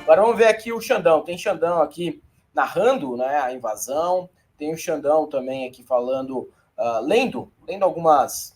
Agora vamos ver aqui o Xandão. Tem Xandão aqui narrando, né, a invasão. Tem o Xandão também aqui falando, lendo algumas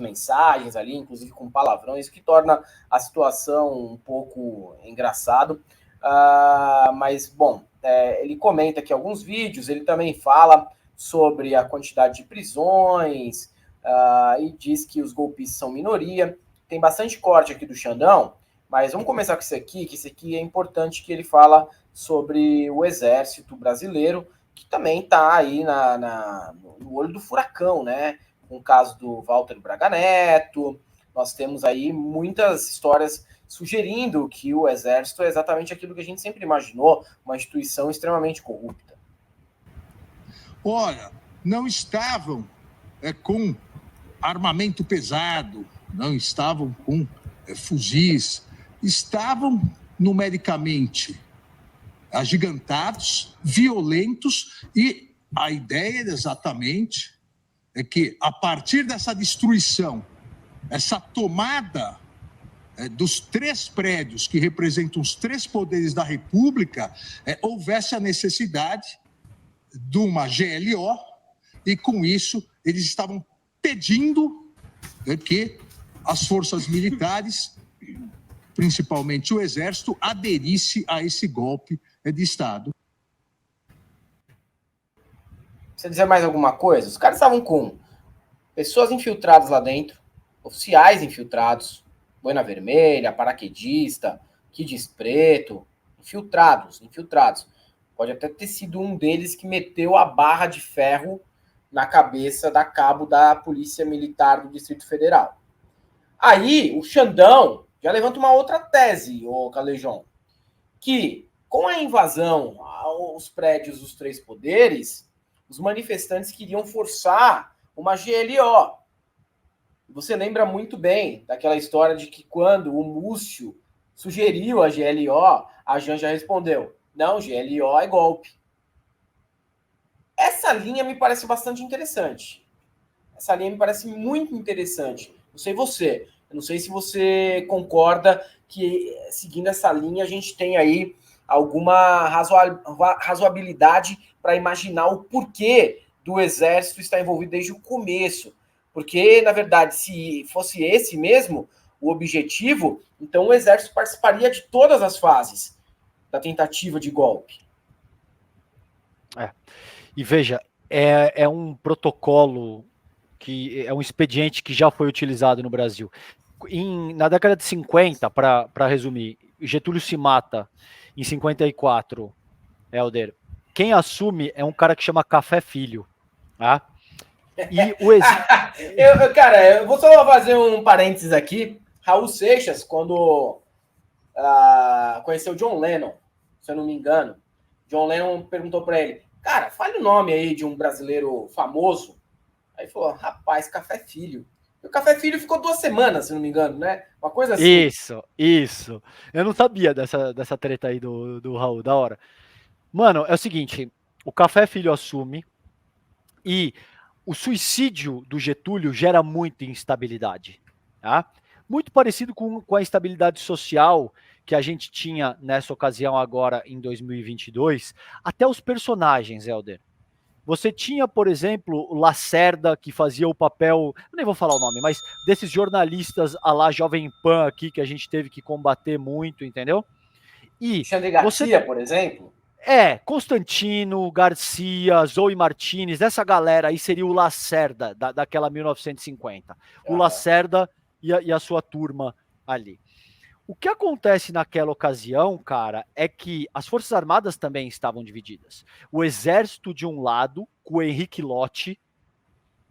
mensagens ali, inclusive com palavrões, que torna a situação um pouco engraçado. Mas, bom, ele comenta aqui alguns vídeos, ele também fala sobre a quantidade de prisões e diz que os golpistas são minoria. Tem bastante corte aqui do Xandão, mas vamos começar com isso aqui, que esse aqui é importante, que ele fala sobre o exército brasileiro, que também está aí no olho do furacão, né? Com o caso do Walter Braga Neto, nós temos aí muitas histórias sugerindo que o Exército é exatamente aquilo que a gente sempre imaginou, uma instituição extremamente corrupta. Olha, não estavam com armamento pesado, não estavam com fuzis, estavam numericamente agigantados, violentos, e a ideia exatamente é que, a partir dessa destruição, essa tomada dos 3 prédios que representam os 3 poderes da República, houvesse a necessidade de uma GLO, e com isso eles estavam pedindo que as forças militares, principalmente o Exército, aderisse a esse golpe de Estado. Você dizer mais alguma coisa? Os caras estavam com pessoas infiltradas lá dentro, oficiais infiltrados, boina vermelha, paraquedista, kids preto, infiltrados. Pode até ter sido um deles que meteu a barra de ferro na cabeça da cabo da Polícia Militar do Distrito Federal. Aí, o Xandão já levanta uma outra tese, ô Calejão, que com a invasão aos prédios dos 3 poderes, os manifestantes queriam forçar uma GLO. Você lembra muito bem daquela história de que quando o Múcio sugeriu a GLO, a Janja respondeu: não, GLO é golpe. Essa linha me parece bastante interessante. Essa linha me parece muito interessante. Não sei você. Eu não sei se você concorda que, seguindo essa linha, a gente tem aí alguma razoabilidade para imaginar o porquê do Exército estar envolvido desde o começo. Porque, na verdade, se fosse esse mesmo o objetivo, então o Exército participaria de todas as fases da tentativa de golpe. E veja, é um protocolo, que é um expediente que já foi utilizado no Brasil. Na década de 50, para resumir, Getúlio se mata em 54, Helder. Quem assume é um cara que chama Café Filho. Tá? E o Cara, eu vou só fazer um parênteses aqui. Raul Seixas, quando conheceu John Lennon, se eu não me engano, John Lennon perguntou para ele: cara, fale o nome aí de um brasileiro famoso. Aí ele falou: rapaz, Café Filho. E o Café Filho ficou 2 semanas, se não me engano, né? Uma coisa assim. Isso. Eu não sabia dessa treta aí do Raul, da hora. Mano, é o seguinte, o Café Filho assume e o suicídio do Getúlio gera muita instabilidade, tá? Muito parecido com a instabilidade social que a gente tinha nessa ocasião agora em 2022, até os personagens, Helder. Você tinha, por exemplo, o Lacerda, que fazia o papel, eu nem vou falar o nome, mas desses jornalistas à la Jovem Pan aqui, que a gente teve que combater muito, entendeu? E Xandre Garcia, por exemplo? Constantino, Garcia, Zoe Martinez, essa galera aí seria o Lacerda, daquela 1950. O Lacerda e a sua turma ali. O que acontece naquela ocasião, cara, é que as Forças Armadas também estavam divididas. O Exército de um lado, com o Henrique Lott,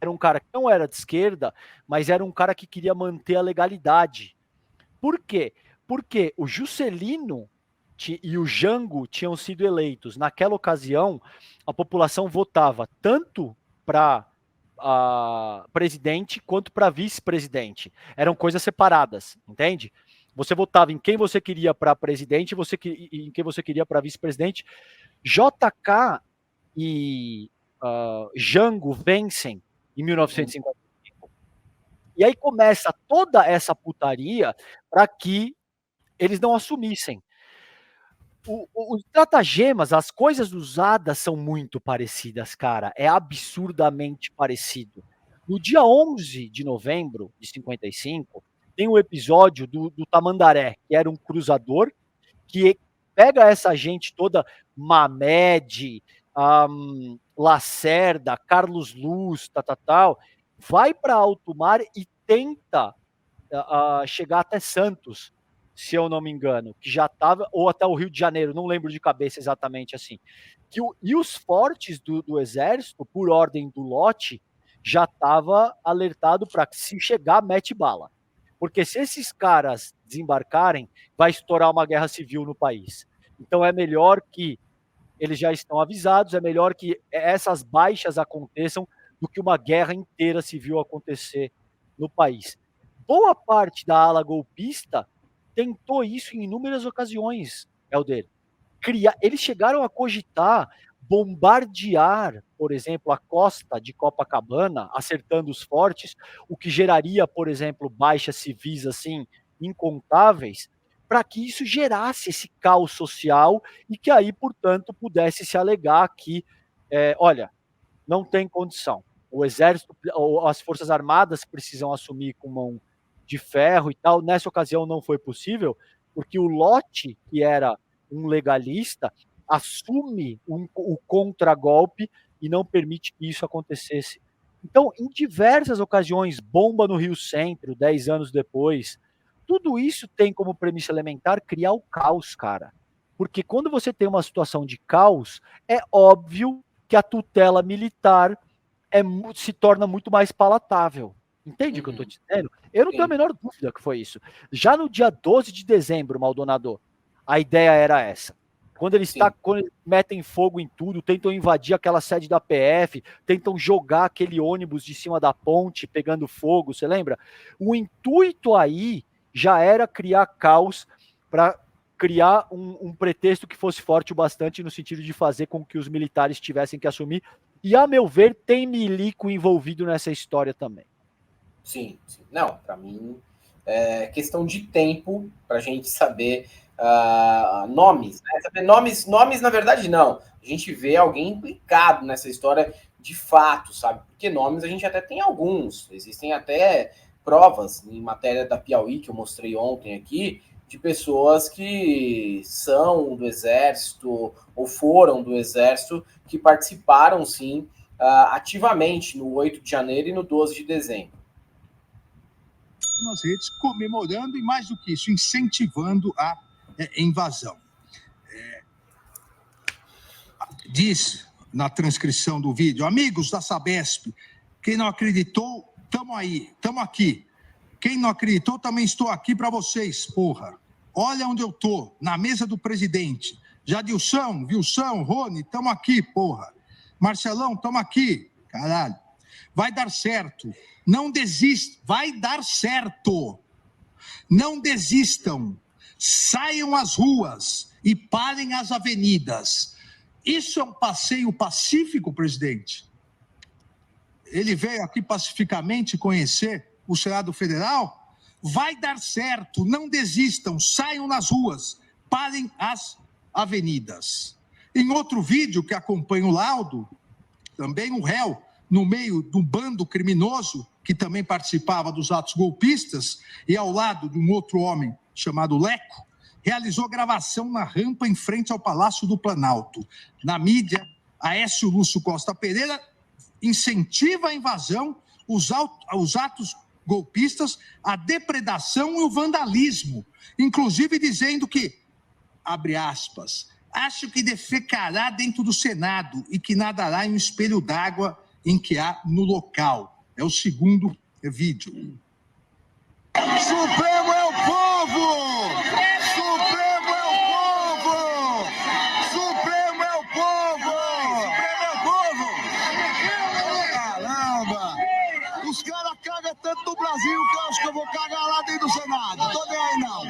era um cara que não era de esquerda, mas era um cara que queria manter a legalidade. Por quê? Porque o Juscelino e o Jango tinham sido eleitos. Naquela ocasião, a população votava tanto para presidente quanto para vice-presidente. Eram coisas separadas, entende? Você votava em quem você queria para presidente e em quem você queria para vice-presidente. JK e Jango vencem em 1955. E aí começa toda essa putaria para que eles não assumissem. Os estratagemas, as coisas usadas são muito parecidas, cara. É absurdamente parecido. No dia 11 de novembro de 55, tem o episódio do Tamandaré, que era um cruzador que pega essa gente toda, Mamed, Lacerda, Carlos Luz, tal, vai para alto mar e tenta chegar até Santos, se eu não me engano, que já estava, ou até o Rio de Janeiro, não lembro de cabeça exatamente assim. E os fortes do exército, por ordem do lote, já estava alertado para que se chegar, mete bala. Porque se esses caras desembarcarem, vai estourar uma guerra civil no país. Então é melhor que eles já estão avisados, é melhor que essas baixas aconteçam do que uma guerra inteira civil acontecer no país. Boa parte da ala golpista tentou isso em inúmeras ocasiões, Helder. Eles chegaram a cogitar bombardear, por exemplo, a costa de Copacabana, acertando os fortes, o que geraria, por exemplo, baixas civis assim incontáveis, para que isso gerasse esse caos social e que aí, portanto, pudesse se alegar que, olha, não tem condição. O exército, as forças armadas precisam assumir com mão de ferro e tal. Nessa ocasião não foi possível, porque o lote, que era um legalista, assume o contragolpe e não permite que isso acontecesse. Então, em diversas ocasiões, bomba no Rio Centro, 10 anos depois, tudo isso tem como premissa elementar criar o caos, cara. Porque quando você tem uma situação de caos, é óbvio que a tutela militar se torna muito mais palatável. Entende o que eu estou dizendo? Eu não tenho a menor dúvida que foi isso. Já no dia 12 de dezembro, Maldonado, a ideia era essa. Quando eles metem fogo em tudo, tentam invadir aquela sede da PF, tentam jogar aquele ônibus de cima da ponte pegando fogo, você lembra? O intuito aí já era criar caos para criar um pretexto que fosse forte o bastante no sentido de fazer com que os militares tivessem que assumir. E, a meu ver, tem milico envolvido nessa história também. Sim, sim. Não, para mim é questão de tempo para a gente saber nomes. Né? Saber nomes, na verdade, não. A gente vê alguém implicado nessa história de fato, sabe? Porque nomes a gente até tem alguns. Existem até provas em matéria da Piauí, que eu mostrei ontem aqui, de pessoas que são do Exército ou foram do Exército, que participaram, sim, ativamente no 8 de janeiro e no 12 de dezembro. Nas redes, comemorando e, mais do que isso, incentivando a invasão. Diz na transcrição do vídeo: amigos da Sabesp, quem não acreditou, estamos aí, estamos aqui. Quem não acreditou, também estou aqui para vocês, porra. Olha onde eu tô, na mesa do presidente. Jadilson, Wilson, Rony, estamos aqui, porra. Marcelão, estamos aqui, caralho. Vai dar certo. Não desistam. Vai dar certo. Não desistam. Saiam às ruas e parem as avenidas. Isso é um passeio pacífico, presidente? Ele veio aqui pacificamente conhecer o Senado Federal? Vai dar certo. Não desistam. Saiam nas ruas. Parem as avenidas. Em outro vídeo que acompanha o laudo, também o réu, no meio do bando criminoso, que também participava dos atos golpistas, e ao lado de um outro homem chamado Leco, realizou gravação na rampa em frente ao Palácio do Planalto. Na mídia, Aécio Lúcio Costa Pereira incentiva a invasão, os atos golpistas, a depredação e o vandalismo, inclusive dizendo que, abre aspas, acho que defecará dentro do Senado e que nadará em um espelho d'água em que há no local. É o segundo vídeo. Supremo é o povo! Supremo é o povo! Supremo é o povo! Supremo é o povo! Caramba! Os caras cagam tanto no Brasil que eu acho que eu vou cagar lá dentro do Senado. Tô nem aí, não.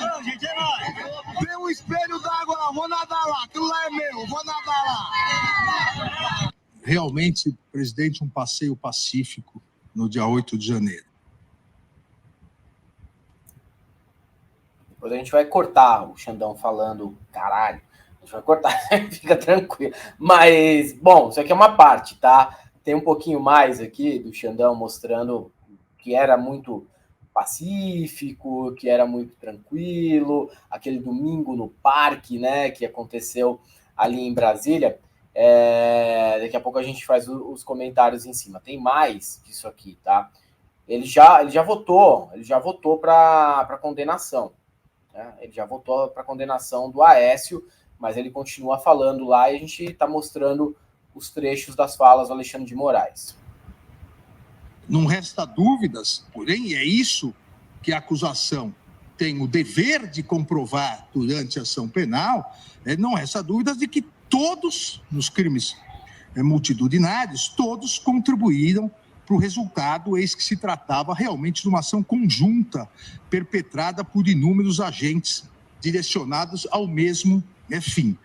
Não, gente, é nóis. Tem um espelho d'água lá, vou nadar lá. Aquilo lá é meu, vou nadar lá. Realmente, presidente, um passeio pacífico no dia 8 de janeiro. Depois a gente vai cortar o Xandão falando, caralho, a gente vai cortar, fica tranquilo. Mas, bom, isso aqui é uma parte, tá? Tem um pouquinho mais aqui do Xandão mostrando que era muito pacífico, que era muito tranquilo, aquele domingo no parque, né, que aconteceu ali em Brasília. Daqui a pouco a gente faz os comentários em cima. Tem mais disso aqui, tá? Ele já votou para condenação. Né? Ele já votou para condenação do Aécio, mas ele continua falando lá e a gente está mostrando os trechos das falas do Alexandre de Moraes. Não resta dúvidas, porém, é isso que a acusação tem o dever de comprovar durante a ação penal, não resta dúvidas de que todos, nos crimes multitudinários, todos contribuíram para o resultado, eis que se tratava realmente de uma ação conjunta, perpetrada por inúmeros agentes direcionados ao mesmo fim.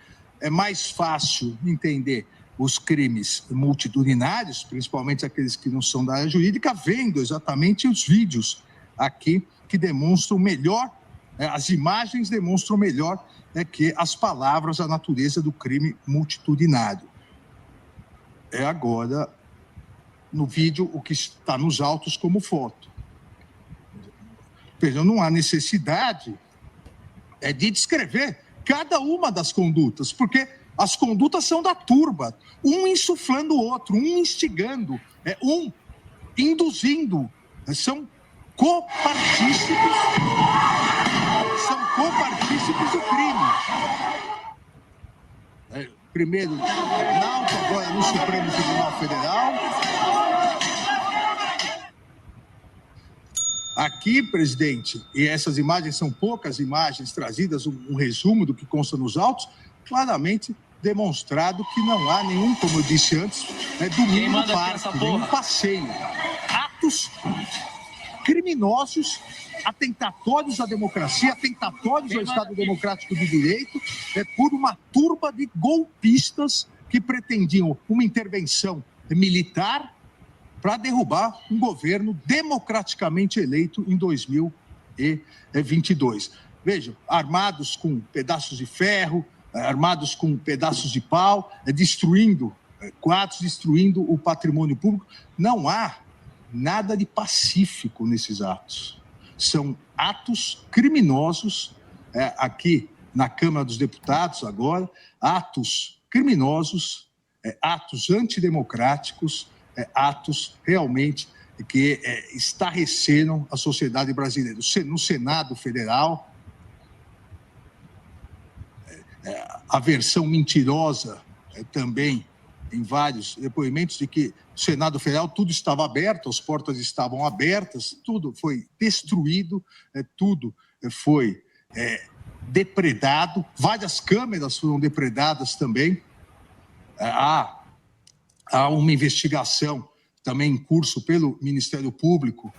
É mais fácil entender os crimes multitudinários, principalmente aqueles que não são da área jurídica, vendo exatamente os vídeos aqui que demonstram melhor, as imagens demonstram melhor que as palavras, a natureza do crime multitudinário. Agora, no vídeo, o que está nos autos como foto. Veja, não há necessidade de descrever cada uma das condutas, porque as condutas são da turba, um insuflando o outro, um instigando, um induzindo, são copartícipes do crime. Primeiro no Tribunal, agora no Supremo Tribunal Federal. Aqui, presidente, e essas imagens são poucas imagens trazidas, um resumo do que consta nos autos, claramente demonstrado que não há nenhum, como eu disse antes, domingo no parque, nenhum passeio. Atos criminosos, atentatórios à democracia, atentatórios ao Estado Democrático de Direito, por uma turba de golpistas que pretendiam uma intervenção militar para derrubar um governo democraticamente eleito em 2022. Vejam, armados com pedaços de ferro, armados com pedaços de pau, destruindo quadros, destruindo o patrimônio público. Não há nada de pacífico nesses atos. São atos criminosos, aqui na Câmara dos Deputados agora, atos criminosos, atos antidemocráticos, atos realmente que estarreceram a sociedade brasileira. No Senado Federal, a versão mentirosa também em vários depoimentos de que no Senado Federal tudo estava aberto, as portas estavam abertas, tudo foi destruído, tudo foi depredado, várias câmeras foram depredadas também. Há uma investigação também em curso pelo Ministério Público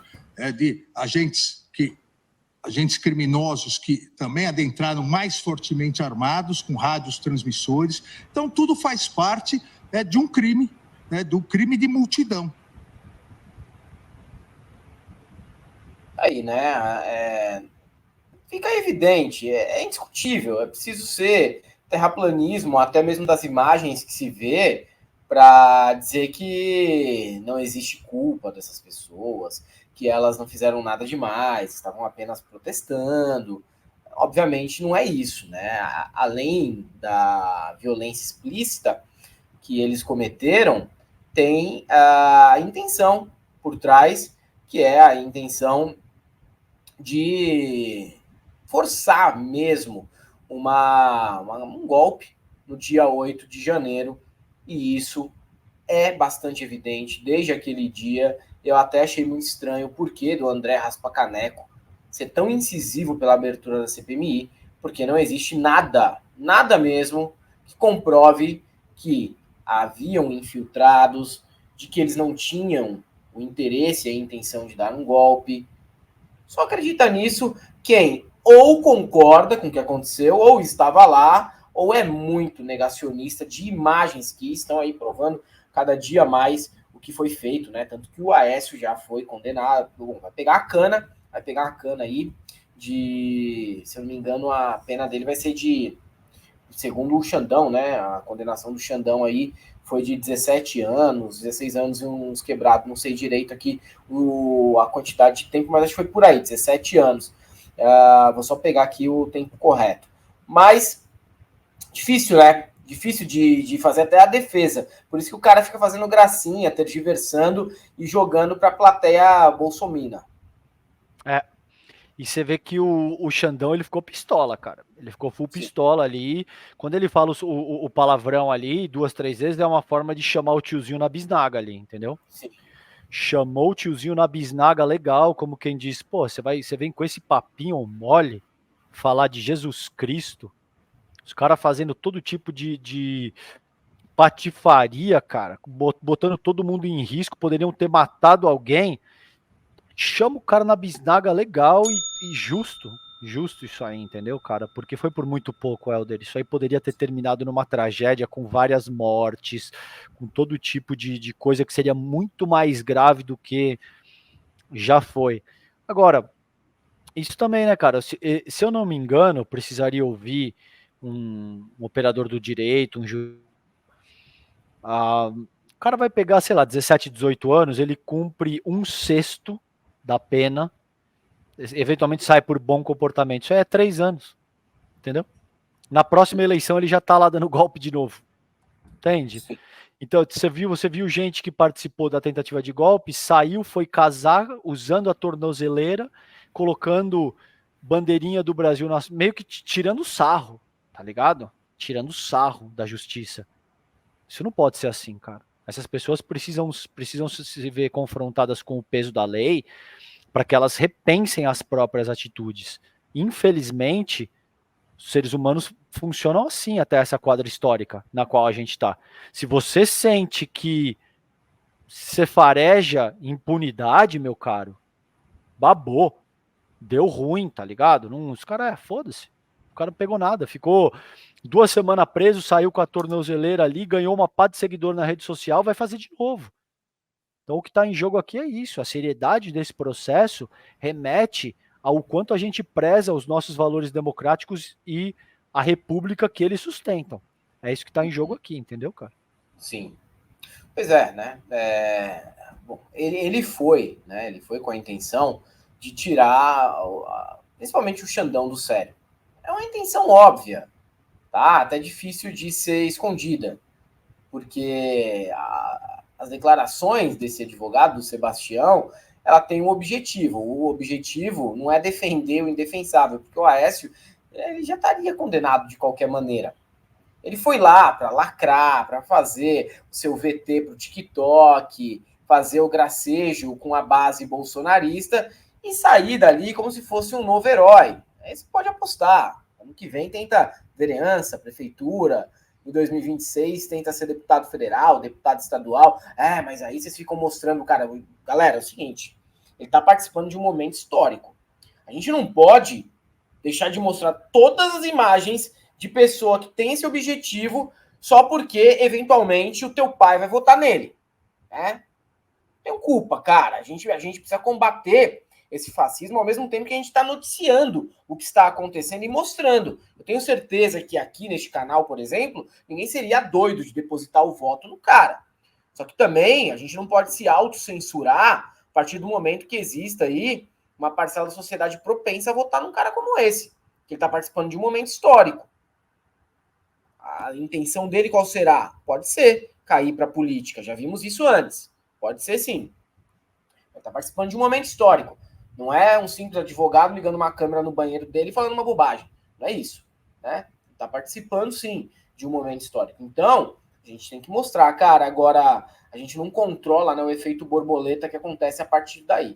de agentes criminosos que também adentraram mais fortemente armados, com rádios transmissores. Então, tudo faz parte de um crime, do crime de multidão. Aí, né? Fica evidente, é indiscutível, é preciso ser terraplanismo, até mesmo das imagens que se vê, para dizer que não existe culpa dessas pessoas, que elas não fizeram nada demais, estavam apenas protestando. Obviamente não é isso, né? Além da violência explícita que eles cometeram, tem a intenção por trás, que é a intenção de forçar mesmo um golpe no dia 8 de janeiro, e isso é bastante evidente desde aquele dia. Eu até achei muito estranho o porquê do André Raspa-Caneco ser tão incisivo pela abertura da CPMI, porque não existe nada mesmo que comprove que haviam infiltrados, de que eles não tinham o interesse e a intenção de dar um golpe. Só acredita nisso quem ou concorda com o que aconteceu, ou estava lá, ou é muito negacionista de imagens que estão aí provando cada dia mais o que foi feito, né? Tanto que o Aécio já foi condenado. Bom, vai pegar a cana aí se eu não me engano, a pena dele vai ser segundo o Xandão, né? A condenação do Xandão aí foi de 17 anos, 16 anos e uns quebrados, não sei direito aqui a quantidade de tempo, mas acho que foi por aí, 17 anos. Vou só pegar aqui o tempo correto. Mas, difícil, né? Difícil de fazer até a defesa. Por isso que o cara fica fazendo gracinha, tergiversando e jogando para a plateia bolsominion. E você vê que o Xandão, ele ficou pistola, cara. Ele ficou full pistola ali. Quando ele fala o palavrão ali, 2, 3 vezes, é uma forma de chamar o tiozinho na bisnaga ali, entendeu? Sim. Chamou o tiozinho na bisnaga legal, como quem diz, pô, você vem com esse papinho mole, falar de Jesus Cristo, os caras fazendo todo tipo de patifaria, cara, botando todo mundo em risco, poderiam ter matado alguém. Chama o cara na bisnaga legal e justo isso aí, entendeu, cara? Porque foi por muito pouco, Helder. Isso aí poderia ter terminado numa tragédia com várias mortes, com todo tipo de coisa que seria muito mais grave do que já foi. Agora, isso também, né, cara? Se eu não me engano, precisaria ouvir um operador do direito, o cara vai pegar, sei lá, 17, 18 anos, ele cumpre 1/6 da pena, eventualmente sai por bom comportamento. Isso aí é 3 anos, entendeu? Na próxima eleição ele já tá lá dando golpe de novo, entende? Sim. Então você viu gente que participou da tentativa de golpe, saiu, foi casar usando a tornozeleira, colocando bandeirinha do Brasil, meio que tirando sarro, tá ligado? Tirando sarro da justiça. Isso não pode ser assim, cara. Essas pessoas precisam se ver confrontadas com o peso da lei para que elas repensem as próprias atitudes. Infelizmente, os seres humanos funcionam assim até essa quadra histórica na qual a gente está. Se você sente que você fareja impunidade, meu caro, babou, deu ruim, tá ligado? Não, os caras, foda-se. O cara não pegou nada, ficou 2 semanas preso, saiu com a tornozeleira ali, ganhou uma pá de seguidor na rede social, vai fazer de novo. Então o que está em jogo aqui é isso, a seriedade desse processo remete ao quanto a gente preza os nossos valores democráticos e a república que eles sustentam. É isso que está em jogo aqui, entendeu, cara? Sim. Pois é, né? Bom, ele foi, né? Ele foi com a intenção de tirar principalmente o Xandão do sério. É uma intenção óbvia, tá? Até difícil de ser escondida, porque as declarações desse advogado, do Sebastião, ela tem um objetivo. O objetivo não é defender o indefensável, porque o Aécio ele já estaria condenado de qualquer maneira. Ele foi lá para lacrar, para fazer o seu VT para o TikTok, fazer o gracejo com a base bolsonarista e sair dali como se fosse um novo herói. Aí você pode apostar. Ano que vem tenta vereança, prefeitura. Em 2026 tenta ser deputado federal, deputado estadual. Mas aí vocês ficam mostrando, cara. Galera, é o seguinte, ele está participando de um momento histórico. A gente não pode deixar de mostrar todas as imagens de pessoa que tem esse objetivo só porque, eventualmente, o teu pai vai votar nele. Né? Tem culpa, cara. A gente precisa combater esse fascismo ao mesmo tempo que a gente está noticiando o que está acontecendo e mostrando. Eu tenho certeza que aqui neste canal, por exemplo, ninguém seria doido de depositar o voto no cara. Só que também a gente não pode se autocensurar a partir do momento que exista aí uma parcela da sociedade propensa a votar num cara como esse, que ele está participando de um momento histórico. A intenção dele qual será? Pode ser cair para a política. Já vimos isso antes. Pode ser sim. Ele está participando de um momento histórico. Não é um simples advogado ligando uma câmera no banheiro dele e falando uma bobagem. Não é isso. Né? Está participando sim de um momento histórico. Então, a gente tem que mostrar, cara. Agora, a gente não controla, né, o efeito borboleta que acontece a partir daí.